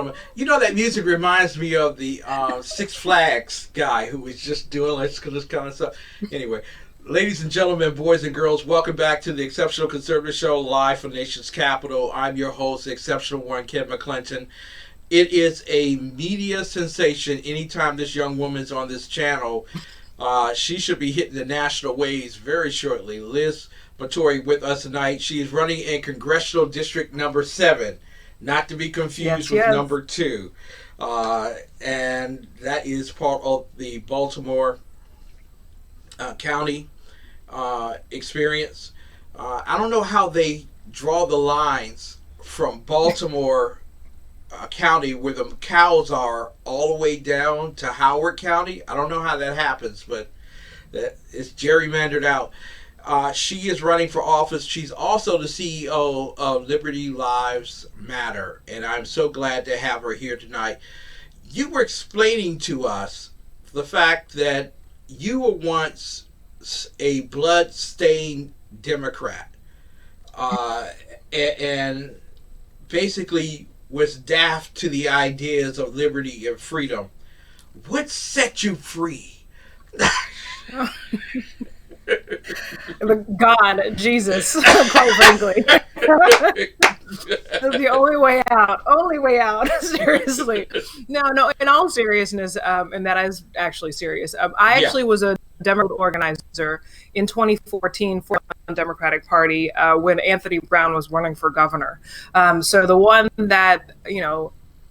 gentlemen. You know that music reminds me of the Six Flags guy who was just doing this kind of stuff. Anyway, ladies and gentlemen, boys and girls, welcome back to the Exceptional Conservative Show live from the nation's capital. I'm your host, the Exceptional One, Ken McClinton. It is a media sensation anytime this young woman's on this channel. She should be hitting the national waves very shortly. Liz Matory with us tonight. She is running in Congressional District number 7, not to be confused with number 2. And that is part of the Baltimore County experience. I don't know how they draw the lines from Baltimore County, where the cows are, all the way down to Howard County. I don't know how that happens, but that is gerrymandered out. She is running for office. She's also the CEO of Liberty Lives Matter, and I'm so glad to have her here tonight. You were explaining to us the fact that you were once a blood-stained Democrat, and basically was daft to the ideas of liberty and freedom. What set you free? God, Jesus, quite frankly. The only way out. Only way out. Seriously. No, in all seriousness, and that is actually serious. I actually was a Democratic organizer in 2014 for the Democratic Party when Anthony Brown was running for governor. So the one that,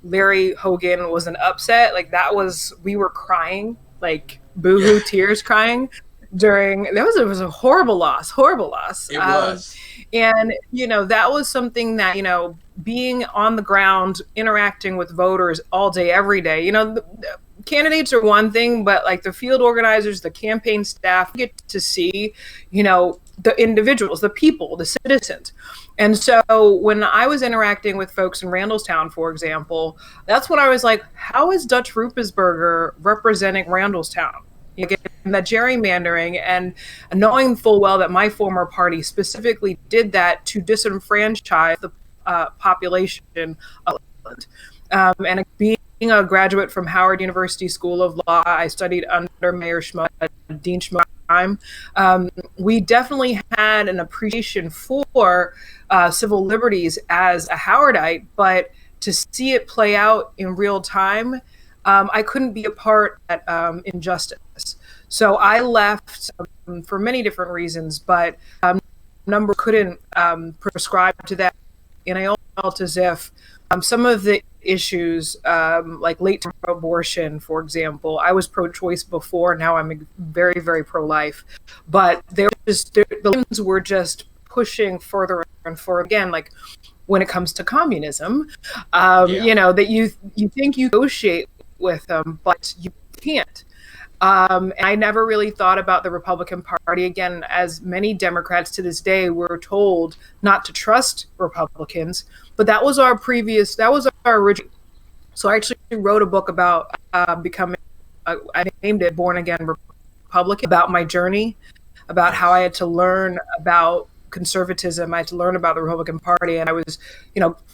Larry Hogan was an upset, we were crying, like boohoo tears crying during, it was a horrible loss. It was. And, that was something that, being on the ground, interacting with voters all day, every day, the candidates are one thing, but like the field organizers, the campaign staff, get to see, the individuals, the people, the citizens. And so when I was interacting with folks in Randallstown, for example, that's when I was like, how is Dutch Ruppersberger representing Randallstown? That gerrymandering, and knowing full well that my former party specifically did that to disenfranchise the population of Ireland. And being a graduate from Howard University School of Law, I studied under Mayor Schmuck, Dean Schmuck. We definitely had an appreciation for civil liberties as a Howardite, but to see it play out in real time, I couldn't be a part of injustice. So I left for many different reasons, but number couldn't prescribe to that. And I felt as if some of the issues, like late-term abortion, for example, I was pro-choice before. Now I'm very, very pro-life. But the lines were just pushing further and further. Again, like when it comes to communism, that you think you negotiate with them, but you can't. And I never really thought about the Republican Party. Again, as many Democrats to this day were told not to trust Republicans, but that was our original. So I actually wrote a book about becoming, I named it Born Again Republican, about my journey, about how I had to learn about conservatism. I had to learn about the Republican Party. And I was,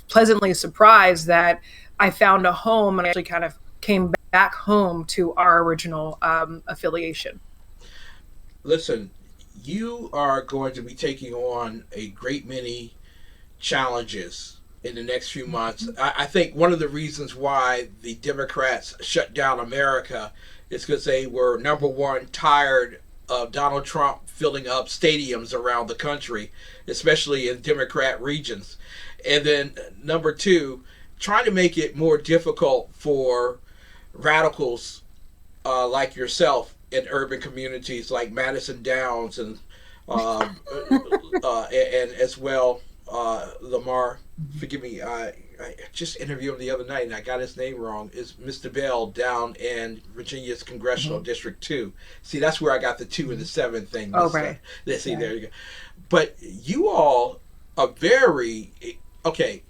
pleasantly surprised that I found a home and actually kind of came back home to our original affiliation. Listen, you are going to be taking on a great many challenges in the next few months. I think one of the reasons why the Democrats shut down America is because they were, number one, tired of Donald Trump filling up stadiums around the country, especially in Democrat regions. And then number two, trying to make it more difficult for radicals like yourself in urban communities like Madison Downs and as well Lamar. Forgive me, I just interviewed him the other night and I got his name wrong. Is Mr. Bell down in Virginia's Congressional District 2. See, that's where I got the 2 and the 7 thing. Oh, right. See, there you go. But you all are very okay.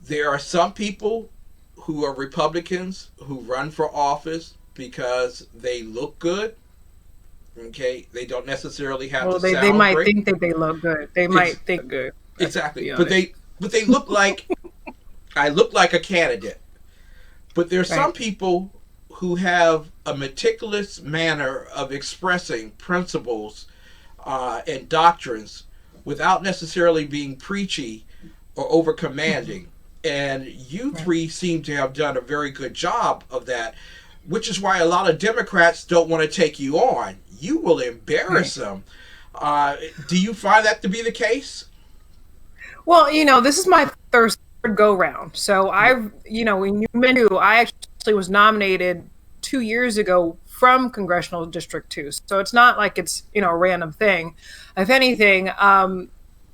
There are some people who are Republicans who run for office because they look good. Okay, they don't necessarily have to sound they might great. think that they look good. They might think good. Exactly, but they look like I look like a candidate. But there's Right. some people who have a meticulous manner of expressing principles and doctrines without necessarily being preachy or over commanding. And you Right. three seem to have done a very good job of that, which is why a lot of Democrats don't want to take you on. You will Right. embarrass them. Do you find that to be the case? Well, this is my third go round. So Yeah. when you mentioned, I actually was nominated 2 years ago from congressional district 2. So it's not like it's, a random thing. If anything,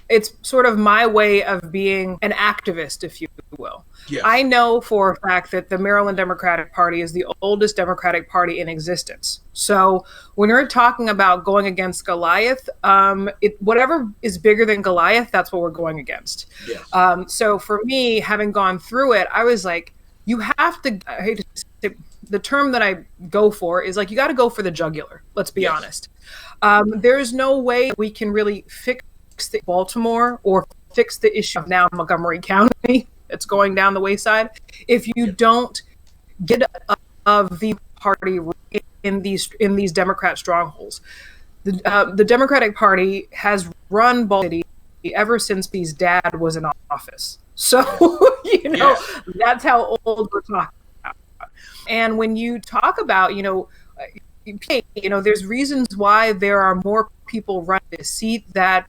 it's sort of my way of being an activist, if you will. I Yes. know for a fact that the Maryland Democratic Party is the oldest Democratic Party in existence. So when you're talking about going against Goliath, whatever is bigger than Goliath, that's what we're going against. Yes. So for me, having gone through it, I was like, you have to, I hate to say, the term that I go for is like, you got to go for the jugular. Let's be Yes. honest. There's no way we can really fix the Baltimore or fix the issue of now Montgomery County that's going down the wayside if you Yes. don't get of the party in these Democrat strongholds. The Democratic Party has run Baltimore City ever since his dad was in office. So Yes. that's how old we're talking about. And when you talk about there's reasons why there are more people running this seat that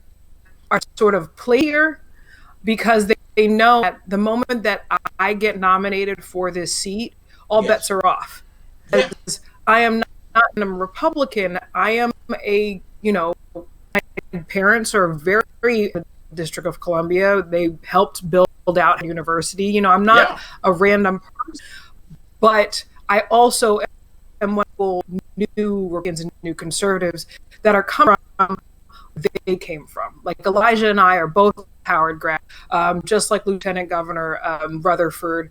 are sort of player because they know that the moment that I get nominated for this seat, all bets Yes. are off. Yeah. Because I am not a Republican. I am my parents are very District of Columbia. They helped build out a university. I'm not Yeah. a random person, but I also am one of the new Republicans and new conservatives that are coming from they came from. Like Elijah and I are both Howard grad, just like Lieutenant Governor Rutherford,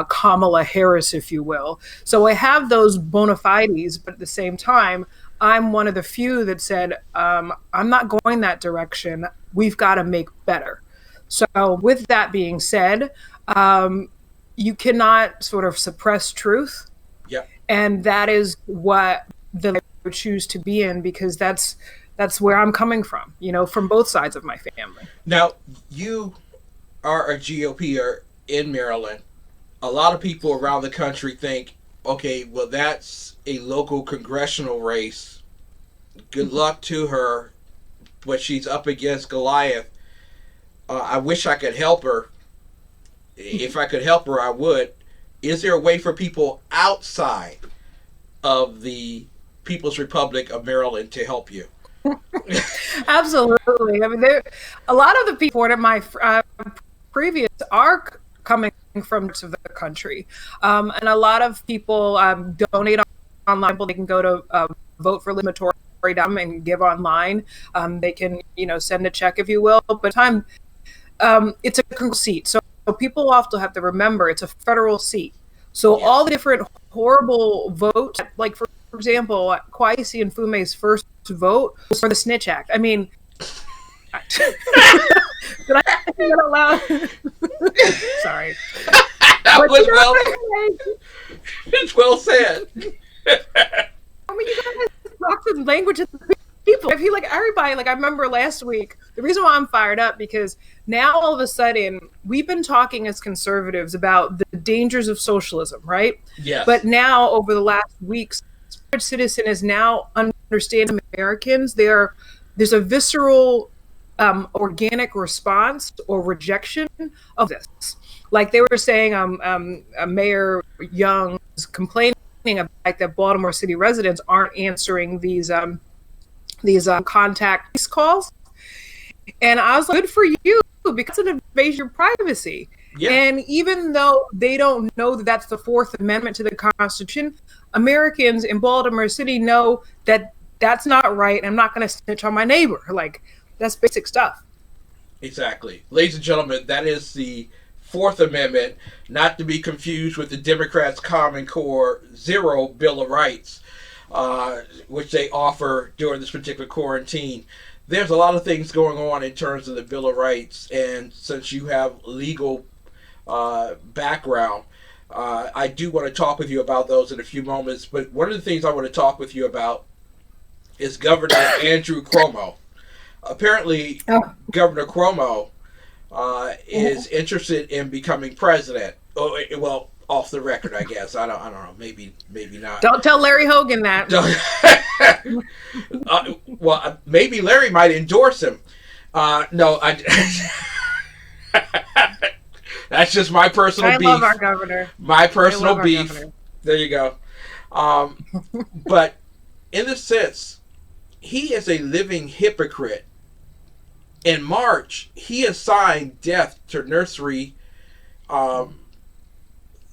Kamala Harris, if you will. So I have those bona fides, but at the same time, I'm one of the few that said, I'm not going that direction. We've got to make better. So with that being said, you cannot sort of suppress truth. Yeah. And that is what the would choose to be in because that's where I'm coming from, from both sides of my family. Now, you are a GOPer in Maryland. A lot of people around the country think, okay, well, that's a local congressional race. Good luck to her, but she's up against Goliath. I wish I could help her. If I could help her, I would. Is there a way for people outside of the People's Republic of Maryland to help you? Absolutely. I mean, a lot of the people in my previous are coming from parts of the country, and a lot of people donate online. They can go to vote for Matory and give online. They can, send a check, if you will. But it's a congressional seat, so people also have to remember it's a federal seat. So Yes. all the different horrible votes, like for example, Kwesi and Fume's first vote was for the Snitch Act. I mean, did I say that out loud? Sorry. That But was you know well. what I mean? It's well said. I mean, you guys talk the language of the people. I feel like everybody, like I remember last week, the reason why I'm fired up because now all of a sudden we've been talking as conservatives about the dangers of socialism, right? Yes. But now over the last weeks, citizen is now understanding Americans. There's a visceral, organic response or rejection of this. Like they were saying, Mayor Young was complaining about that Baltimore City residents aren't answering these contact calls, and I was like, good for you because it's an invasion of privacy. Yeah. And even though they don't know that that's the Fourth Amendment to the Constitution, Americans in Baltimore City know that that's not right. And I'm not going to snitch on my neighbor. Like, that's basic stuff. Exactly. Ladies and gentlemen, that is the Fourth Amendment, not to be confused with the Democrats' Common Core Zero Bill of Rights, which they offer during this particular quarantine. There's a lot of things going on in terms of the Bill of Rights, and since you have legal background, I do want to talk with you about those in a few moments, but one of the things I want to talk with you about is Governor Andrew Cuomo. Apparently, Governor Cuomo is interested in becoming president. Oh, well, off the record, I guess. I don't know. Maybe not. Don't tell Larry Hogan that. Well, maybe Larry might endorse him. No, that's just my personal beef. I love our governor. My personal beef. There you go. But in the sense, he is a living hypocrite. In March, he assigned death to nursery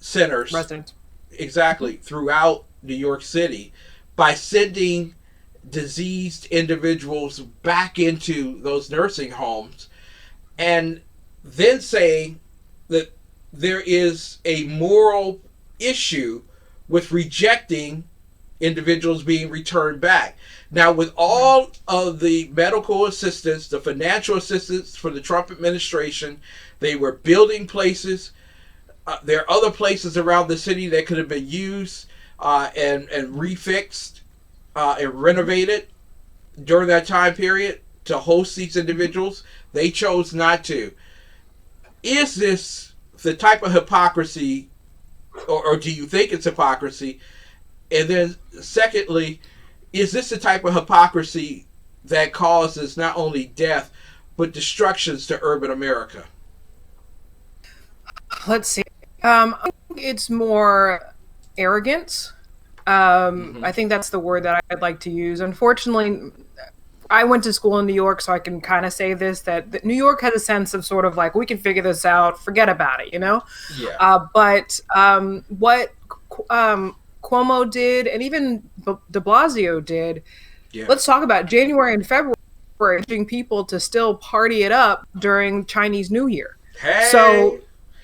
centers. Residents. Exactly, throughout New York City by sending diseased individuals back into those nursing homes, and then saying that there is a moral issue with rejecting individuals being returned back. Now, with all of the medical assistance, the financial assistance for the Trump administration, they were building places. There are other places around the city that could have been used and refixed and renovated during that time period to host these individuals. They chose not to. Is this the type of hypocrisy, or do you think it's hypocrisy? And then secondly, is this the type of hypocrisy that causes not only death, but destructions to urban America? Let's see. I think it's more arrogance. I think that's the word that I'd like to use. Unfortunately, I went to school in New York, so I can kind of say this, that New York has a sense of sort of like, we can figure this out, forget about it, you know? Yeah. But what Cuomo did, and even de Blasio did, let's talk about January and February, urging people to still party it up during Chinese New Year. Hey. So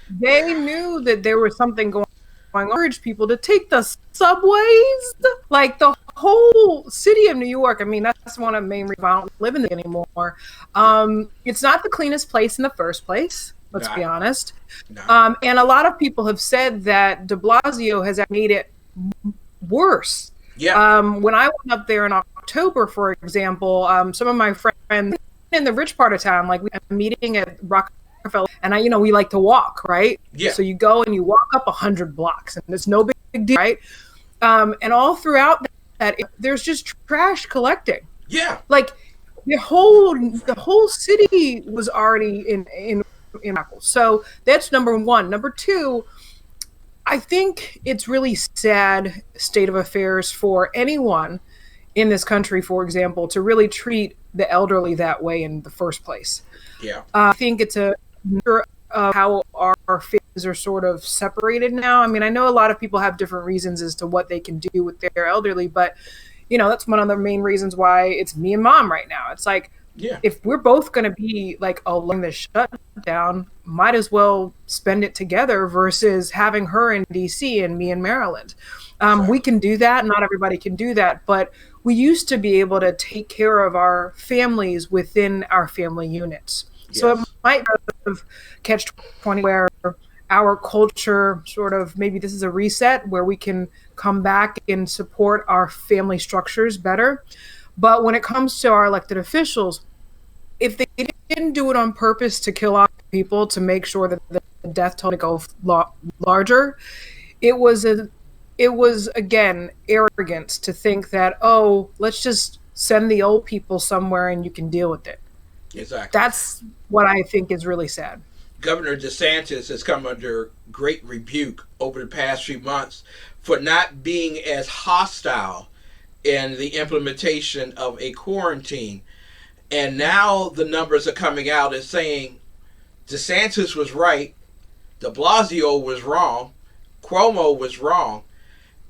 they knew that there was something going on. Urged people to take the subways, like the whole city of New York. I mean, that's one of the main reasons I don't live in it anymore. It's not the cleanest place in the first place. Let's be honest. No. And a lot of people have said that de Blasio has made it worse. Yeah. When I went up there in October, for example, some of my friends in the rich part of town, like we had a meeting at Rockefeller, and we like to walk, right? Yeah. So you go and you walk up 100 blocks, and it's no big deal, right? And all throughout that, there's just trash collecting. Yeah. Like the whole city was already in so that's number one. Number two, I think it's really sad state of affairs for anyone in this country, for example, to really treat the elderly that way in the first place. Yeah. I think it's a matter of how our families are sort of separated now. I mean, I know a lot of people have different reasons as to what they can do with their elderly, but that's one of the main reasons why it's me and mom right now. It's like, if we're both going to be like along the shutdown, might as well spend it together versus having her in DC and me in Maryland. We can do that. Not everybody can do that, but we used to be able to take care of our families within our family units. Yes. So it might have catch-20 where our culture sort of, maybe this is a reset where we can come back and support our family structures better. But when it comes to our elected officials, if they didn't do it on purpose to kill off people to make sure that the death toll go larger, it was again arrogance to think that, let's just send the old people somewhere and you can deal with it. Exactly. That's what I think is really sad. Governor DeSantis has come under great rebuke over the past few months for not being as hostile in the implementation of a quarantine. And now the numbers are coming out and saying DeSantis was right, de Blasio was wrong, Cuomo was wrong,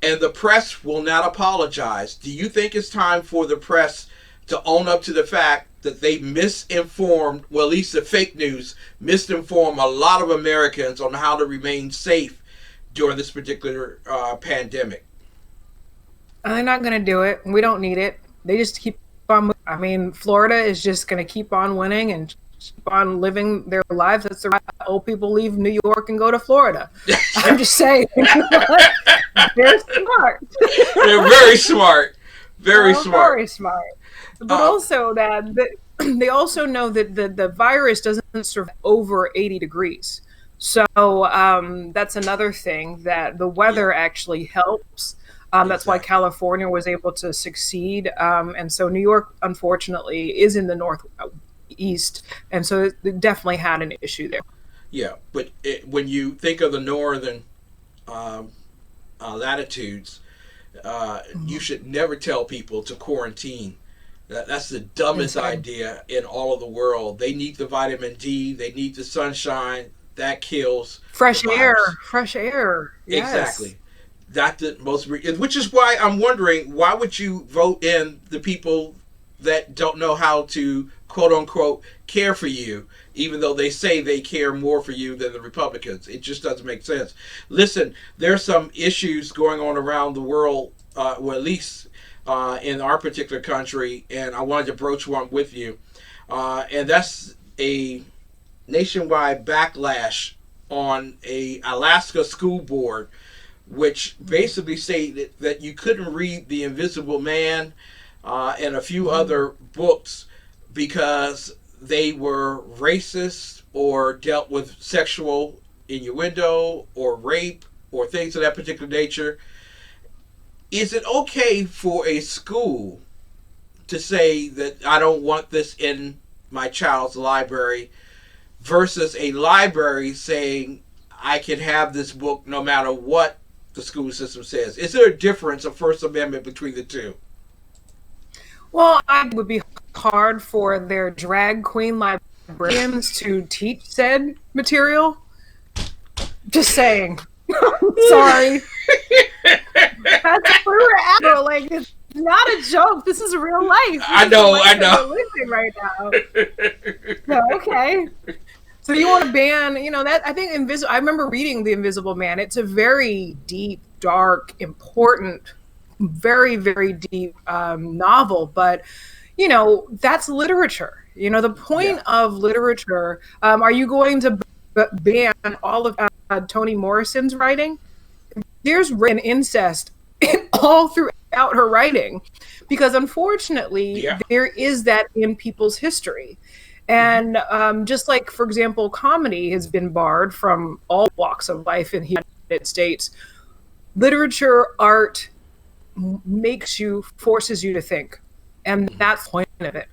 and the press will not apologize. Do you think it's time for the press to own up to the fact that they misinformed, well, at least the fake news, misinformed a lot of Americans on how to remain safe during this particular pandemic? They're not going to do it. We don't need it. They just keep on moving. I mean, Florida is just going to keep on winning and keep on living their lives. That's the right. Old people leave New York and go to Florida. I'm just saying. They're smart. They're very smart. Very smart. Very smart. But also that they also know that the virus doesn't survive over 80 degrees. So that's another thing, that the weather actually helps. That's why California was able to succeed. And so New York, unfortunately, is in the northeast. And so it definitely had an issue there. Yeah, but when you think of the northern latitudes, you should never tell people to quarantine. That's the dumbest idea in all of the world. They need the vitamin D. They need the sunshine. That kills fresh air. Fresh air. Yes. Exactly. That's the most. Which is why I'm wondering, why would you vote in the people that don't know how to, quote unquote, care for you, even though they say they care more for you than the Republicans? It just doesn't make sense. Listen, there's some issues going on around the world, well, at least in our particular country, and I wanted to broach one with you. And that's a nationwide backlash on a Alaska school board, which basically stated that you couldn't read The Invisible Man and a few other books because they were racist or dealt with sexual innuendo or rape or things of that particular nature. Is it okay for a school to say that I don't want this in my child's library, versus a library saying I can have this book no matter what the school system says? Is there a difference of First Amendment between the two? Well, it would be hard for their drag queen librarians to teach said material. Just saying. Sorry. That's where we're at. Bro. Like, it's not a joke. This is real life. I know. We're living right now. So, okay. So you want to ban, that, I think I remember reading The Invisible Man. It's a very deep, dark, important, very, very deep novel. But, that's literature. The point of literature, are you going to ban all of Toni Morrison's writing? There's written incest all throughout her writing, because unfortunately there is that in people's history. And just like, for example, comedy has been barred from all walks of life in the United States, literature, art forces you to think. And that's the point of it.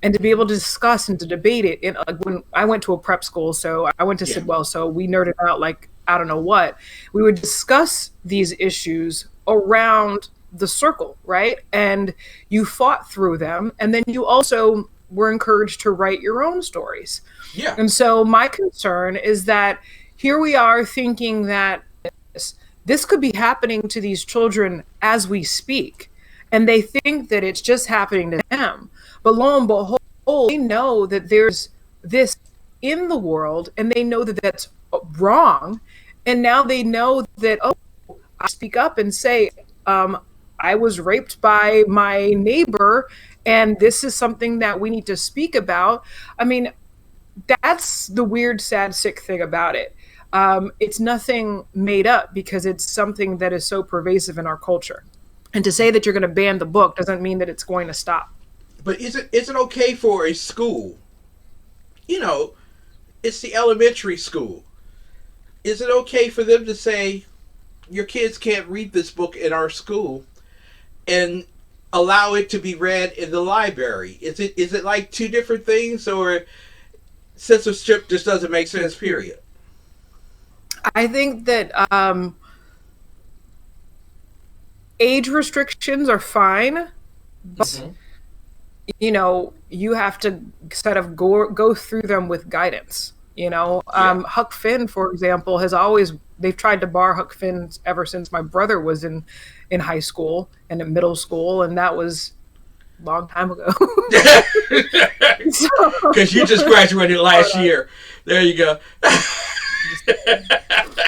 And to be able to discuss and to debate it. When I went to a prep school, so I went to Sidwell, so we nerded out like I don't know what. We would discuss these issues around the circle, right? And you fought through them. And then you also were encouraged to write your own stories. Yeah. And so my concern is that here we are thinking that this could be happening to these children as we speak. And they think that it's just happening to them. But lo and behold, they know that there's this in the world, and they know that that's wrong. And now they know that, I speak up and say, I was raped by my neighbor, and this is something that we need to speak about. I mean, that's the weird, sad, sick thing about it. It's nothing made up, because it's something that is so pervasive in our culture. And to say that you're going to ban the book doesn't mean that it's going to stop. But is it okay for a school? It's the elementary school. Is it okay for them to say, your kids can't read this book in our school, and allow it to be read in the library? Is it like two different things, or censorship just doesn't make sense, period? I think that age restrictions are fine, but you have to sort of go through them with guidance. Huck Finn, for example, they've tried to bar Huck Finn ever since my brother was in high school and in middle school, and that was a long time ago. Because you just graduated last year. There you go.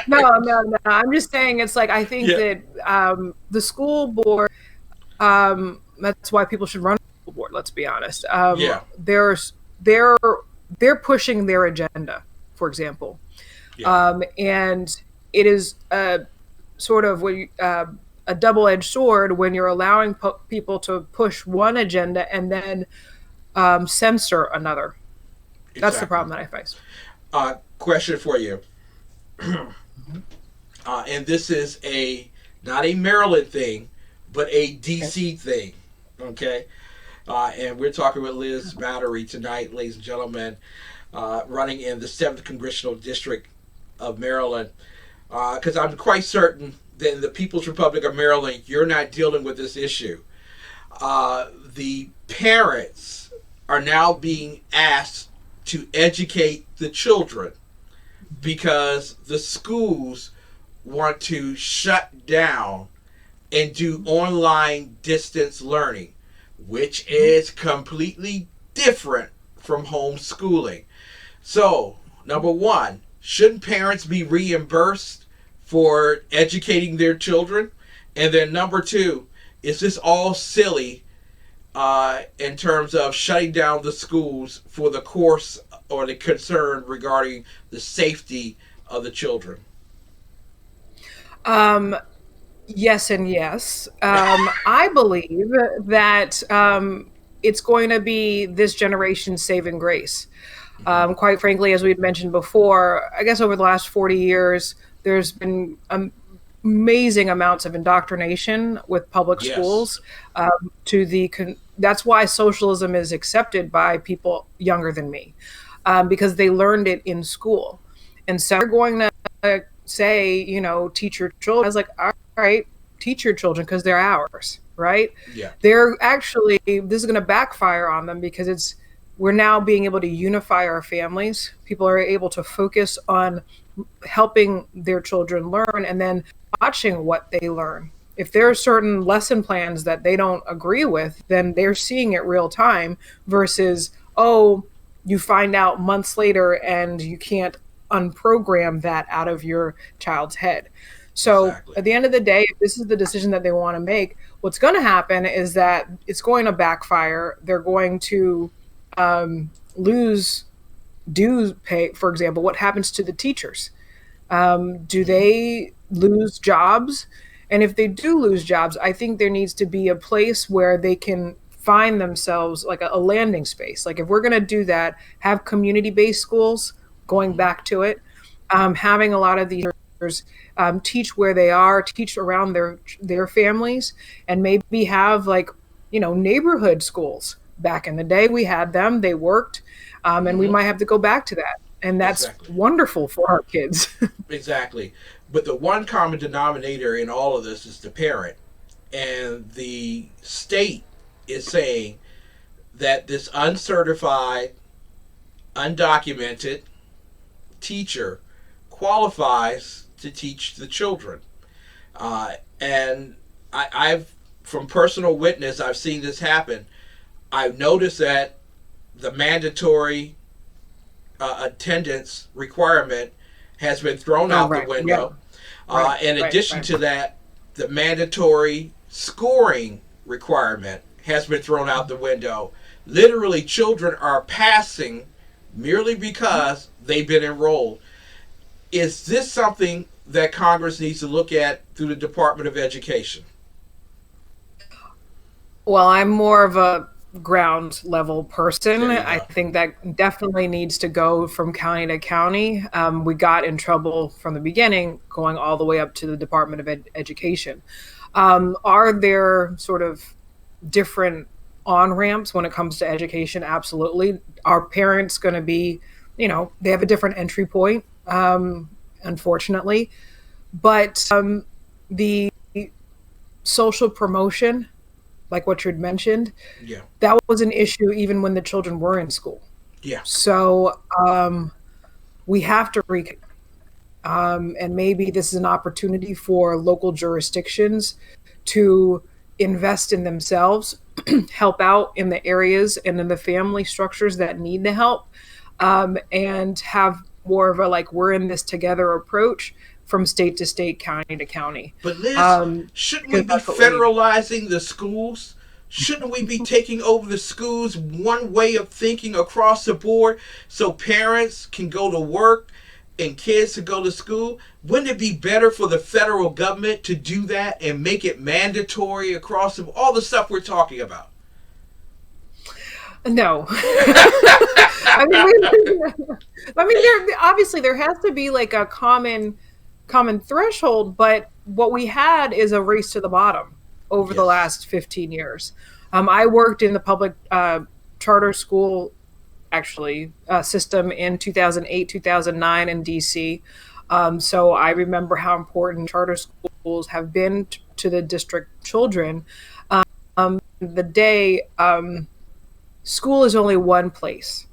No. I'm just saying, it's like, I think that the school board, that's why people should run a school board, let's be honest. Their they're pushing their agenda, for example. Yeah. And it is sort of a double-edged sword when you're allowing people to push one agenda and then censor another. That's the Exactly. problem that I face. Question for you. And this is not a Maryland thing, but a Okay. DC thing. Okay. And we're talking with Liz Matory tonight, ladies and gentlemen, running in the 7th Congressional District of Maryland. Because I'm quite certain that in the People's Republic of Maryland, you're not dealing with this issue. The parents are now being asked to educate the children because the schools want to shut down and do online distance learning, which is completely different from homeschooling. So, number one, shouldn't parents be reimbursed for educating their children? And then number two, is this all silly in terms of shutting down the schools for the course or the concern regarding the safety of the children? Um, yes and yes. I believe that it's going to be this generation's saving grace. Mm-hmm. Quite frankly, as we had mentioned before, I guess over the last 40 years, there's been amazing amounts of indoctrination with public Yes. schools. That's why socialism is accepted by people younger than me, because they learned it in school. And so they're going to say, teach your children. I was like, all right, teach your children because they're ours, right? Yeah. They're actually, this is going to backfire on them because we're now being able to unify our families. People are able to focus on helping their children learn and then watching what they learn. If there are certain lesson plans that they don't agree with, then they're seeing it real time versus, oh, you find out months later and you can't unprogram that out of your child's head. So Exactly. at the end of the day, if this is the decision that they want to make, what's going to happen is that it's going to backfire. They're going to lose dues pay. For example, what happens to the teachers? Do Mm-hmm. they lose jobs? And if they do lose jobs, I think there needs to be a place where they can find themselves, like a landing space. Like if we're going to do that, have community-based schools, going Mm-hmm. back to it, having a lot of these teach where they are, teach around their families, and maybe have like neighborhood schools. Back in the day, we had them; they worked, and we Mm-hmm. might have to go back to that, and that's Exactly. wonderful for our kids. Exactly. But the one common denominator in all of this is the parent. And the state is saying that this uncertified, undocumented teacher qualifies to teach the children. And I've, from personal witness, I've seen this happen. I've noticed that the mandatory attendance requirement has been thrown Oh, out the right. Yeah. window. Right. In Right. addition Right. to that, the mandatory scoring requirement has been thrown out the window. Literally, children are passing merely because they've been enrolled. Is this something that Congress needs to look at through the Department of Education? Well, I'm more of a ground level person. There you I go. think that definitely needs to go from county to county. We got in trouble from the beginning, going all the way up to the Department of Education. Are there sort of different on ramps when it comes to education? Absolutely. Are parents going to be, they have a different entry point, unfortunately. But the social promotion, like what you'd mentioned, Yeah. that was an issue even when the children were in school. Yeah. So we have to and maybe this is an opportunity for local jurisdictions to invest in themselves, help out in the areas and in the family structures that need the help, and have more of a like we're in this together approach from state to state, county to county. But Liz, Um, shouldn't we because be that's what we need. federalizing the schools? Shouldn't we be taking over the schools, one way of thinking across the board, so parents can go to work and kids to go to school? Wouldn't it be better for the federal government to do that and make it mandatory across all the stuff we're talking about? No. Obviously there has to be like a common threshold, but what we had is a race to the bottom over the last 15 years. I worked in the public charter school system in 2008, 2009 in DC. So I remember how important charter schools have been to the district children. The day school is only one place.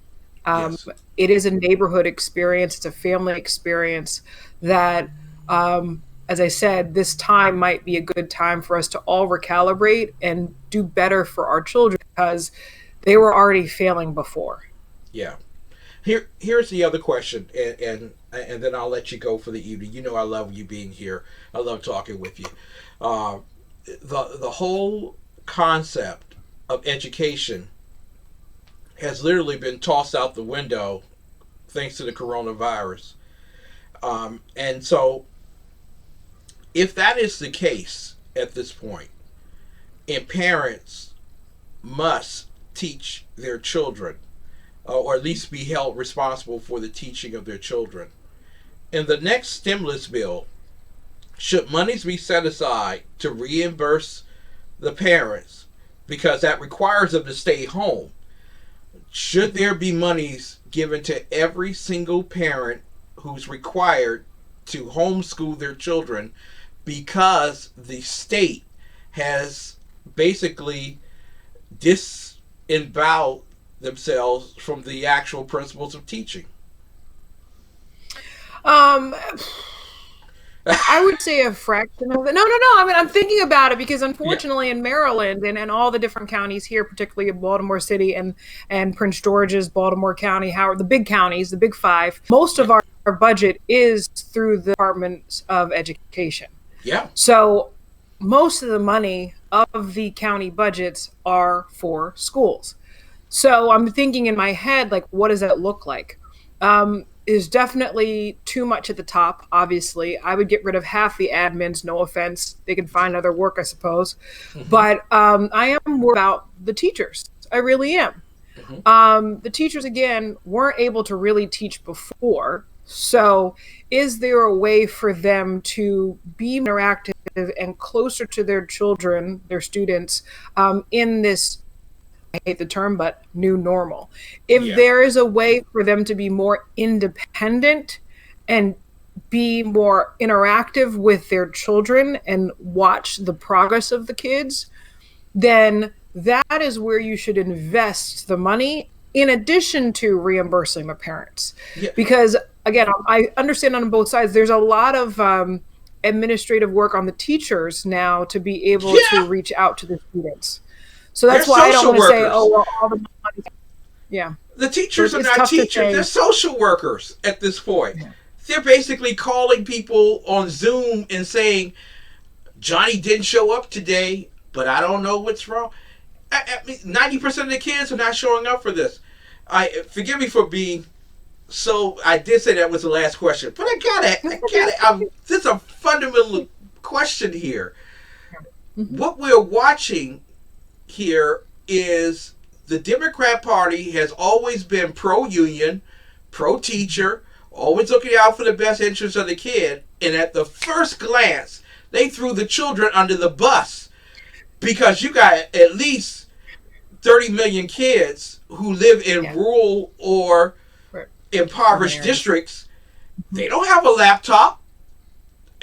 It is a neighborhood experience. It's a family experience that, as I said, this time might be a good time for us to all recalibrate and do better for our children because they were already failing before. Yeah. Here's the other question, and then I'll let you go for the evening. You know I love you being here. I love talking with you. The whole concept of education has literally been tossed out the window thanks to the coronavirus. And so if that is the case at this point, and parents must teach their children, or at least be held responsible for the teaching of their children, in the next stimulus bill, should monies be set aside to reimburse the parents because that requires them to stay home? Should there be monies given to every single parent who's required to homeschool their children because the state has basically disemboweled themselves from the actual principles of teaching? I would say a fraction of it. No. I mean, I'm thinking about it because unfortunately in Maryland and all the different counties here, particularly in Baltimore City and Prince George's, Baltimore County, Howard, the big counties, the big five, most of our budget is through the Department of Education. Yeah. So most of the money of the county budgets are for schools. So I'm thinking in my head, like, what does that look like? Is definitely too much at the top, obviously. I would get rid of half the admins, no offense. They can find other work, I suppose. Mm-hmm. But I am more about the teachers. I really am. Mm-hmm. The teachers, again, weren't able to really teach before. So is there a way for them to be interactive and closer to their children, their students, in this, I hate the term, but new normal? If there is a way for them to be more independent and be more interactive with their children and watch the progress of the kids, then that is where you should invest the money in addition to reimbursing the parents. Yeah. Because, again, I understand on both sides, there's a lot of administrative work on the teachers now to be able to reach out to the students. So that's why I don't want to say, oh, well, all the money. Yeah. The teachers are not teachers. They're social workers at this point. Yeah. They're basically calling people on Zoom and saying, Johnny didn't show up today, but I don't know what's wrong. 90% of the kids are not showing up for this. Forgive me for being so. I did say that was the last question, but I got it. This is a fundamental question here. Mm-hmm. What we're watching here is the Democrat Party has always been pro-union, pro-teacher, always looking out for the best interests of the kid, and at the first glance, they threw the children under the bus because you got at least 30 million kids who live in rural or impoverished districts. They don't have a laptop.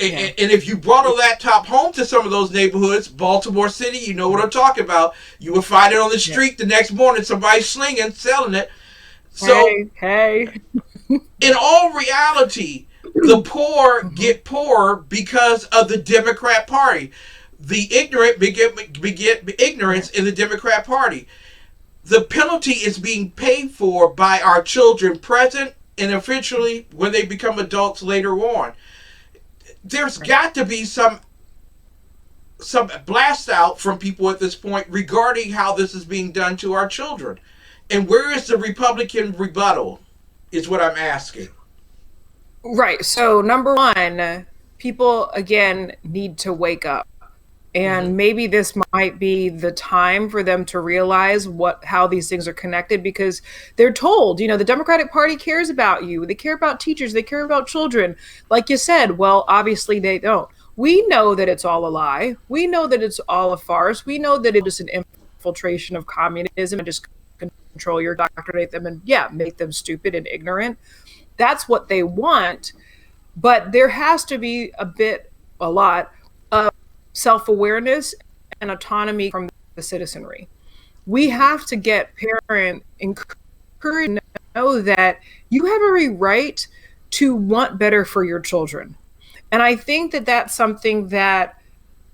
And if you brought a laptop home to some of those neighborhoods, Baltimore City, you know what I'm talking about. You would find it on the street the next morning, somebody slinging, selling it. So, hey. In all reality, the poor get poorer because of the Democrat Party. The ignorant beget ignorance in the Democrat Party. The penalty is being paid for by our children present and eventually when they become adults later on. There's got to be some some blast out from people at this point regarding how this is being done to our children. And where is the Republican rebuttal, is what I'm asking. Right. So, number one, people again need to wake up. Mm-hmm. And maybe this might be the time for them to realize how these things are connected, because they're told, the Democratic Party cares about you. They care about teachers. They care about children. Like you said, well, obviously they don't. We know that it's all a lie. We know that it's all a farce. We know that it is an infiltration of communism and just control your indoctrinate them and, yeah, make them stupid and ignorant. That's what they want. But there has to be a lot of self-awareness and autonomy from the citizenry. We have to get parents encouraged to know that you have every right to want better for your children. And I think that that's something that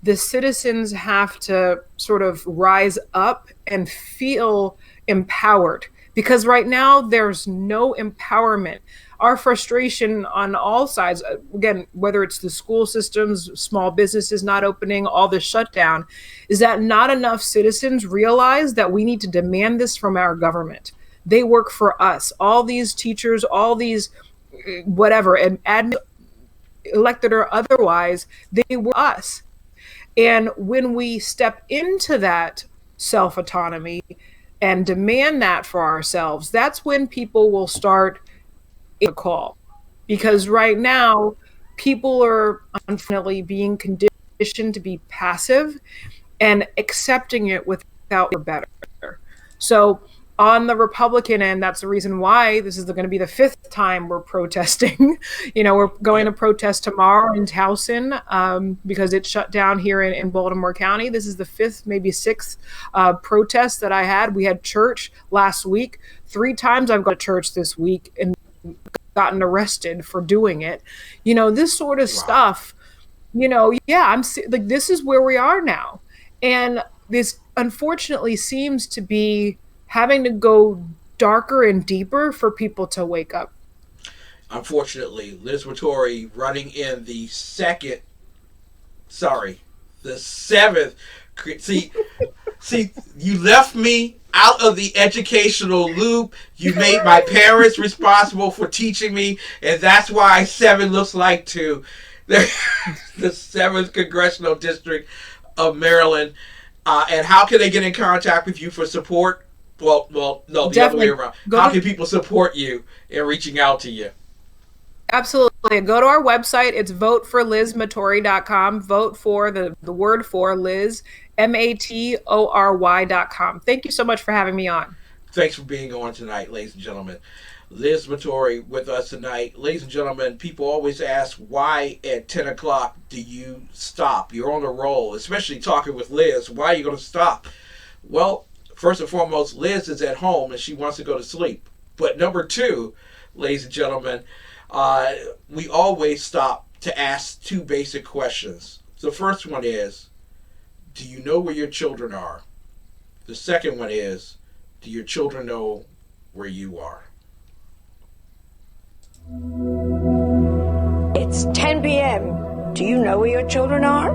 the citizens have to sort of rise up and feel empowered, because right now there's no empowerment. Our frustration on all sides, again, whether it's the school systems, small businesses not opening, all this shutdown, is that not enough citizens realize that we need to demand this from our government. They work for us. All these teachers, all these whatever, and admin, elected or otherwise, they were us. And when we step into that self-autonomy and demand that for ourselves, that's when people will start a call. Because right now, people are unfortunately being conditioned to be passive and accepting it without better. So on the Republican end, that's the reason why this is going to be the fifth time we're protesting. We're going to protest tomorrow in Towson because it's shut down here in Baltimore County. This is the fifth, maybe sixth protest that I had. We had church last week. 3 times I've gone to church this week and gotten arrested for doing it. This sort of stuff, I'm like, this is where we are now. And this unfortunately seems to be having to go darker and deeper for people to wake up. Unfortunately, Liz Matory running in the seventh. See, you left me out of the educational loop. You made my parents responsible for teaching me, and that's why 7 looks like 2. The 7th Congressional District of Maryland. And how can they get in contact with you for support? Well, no, the Definitely. other way around. How can people support you in reaching out to you? Absolutely. Go to our website. It's voteforlizmatory.com. Vote for the word for Liz, Matory.com. Thank you so much for having me on. Thanks for being on tonight, ladies and gentlemen. Liz Matory with us tonight. Ladies and gentlemen, people always ask, why at 10 o'clock do you stop? You're on a roll, especially talking with Liz. Why are you going to stop? Well, first and foremost, Liz is at home and she wants to go to sleep. But number 2, ladies and gentlemen, we always stop to ask 2 basic questions. The first one is, do you know where your children are? The second one is, do your children know where you are? It's 10 p.m. Do you know where your children are?